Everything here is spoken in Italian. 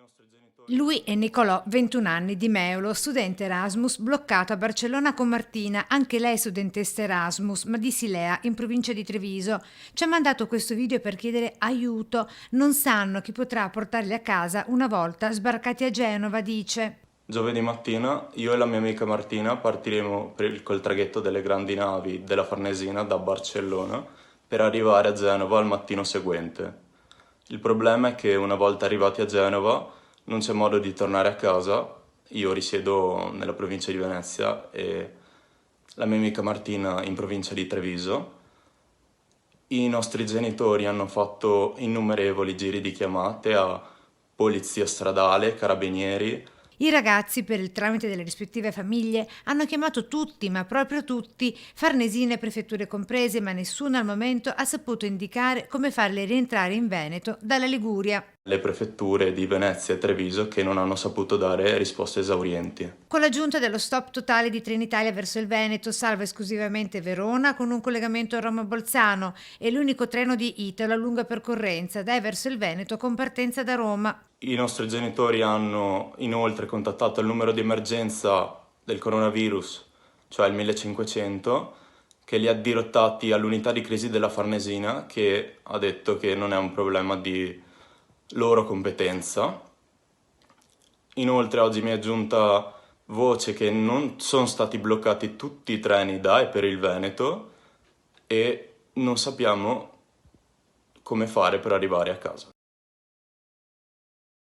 nostri genitori. Lui è Nicolò, 21 anni, di Meulo, studente Erasmus, bloccato a Barcellona con Martina, anche lei studentessa Erasmus, ma di Silea, in provincia di Treviso. Ci ha mandato questo video per chiedere aiuto. Non sanno chi potrà portarli a casa una volta sbarcati a Genova, dice. Giovedì mattina io e la mia amica Martina partiremo col traghetto delle grandi navi della Farnesina da Barcellona per arrivare a Genova al mattino seguente. Il problema è che una volta arrivati a Genova non c'è modo di tornare a casa. Io risiedo nella provincia di Venezia e la mia amica Martina in provincia di Treviso. I nostri genitori hanno fatto innumerevoli giri di chiamate a polizia stradale, carabinieri. I ragazzi, per il tramite delle rispettive famiglie, hanno chiamato tutti, ma proprio tutti, Farnesina e prefetture comprese, ma nessuno al momento ha saputo indicare come farli rientrare in Veneto dalla Liguria. Le prefetture di Venezia e Treviso che non hanno saputo dare risposte esaurienti. Con l'aggiunta dello stop totale di Trenitalia verso il Veneto, salva esclusivamente Verona con un collegamento Roma-Bolzano e l'unico treno di Italo a lunga percorrenza da e verso il Veneto con partenza da Roma. I nostri genitori hanno inoltre contattato il numero di emergenza del coronavirus, cioè il 1500, che li ha dirottati all'unità di crisi della Farnesina, che ha detto che non è un problema di loro competenza. Inoltre oggi mi è giunta voce che non sono stati bloccati tutti i treni da e per il Veneto e non sappiamo come fare per arrivare a casa.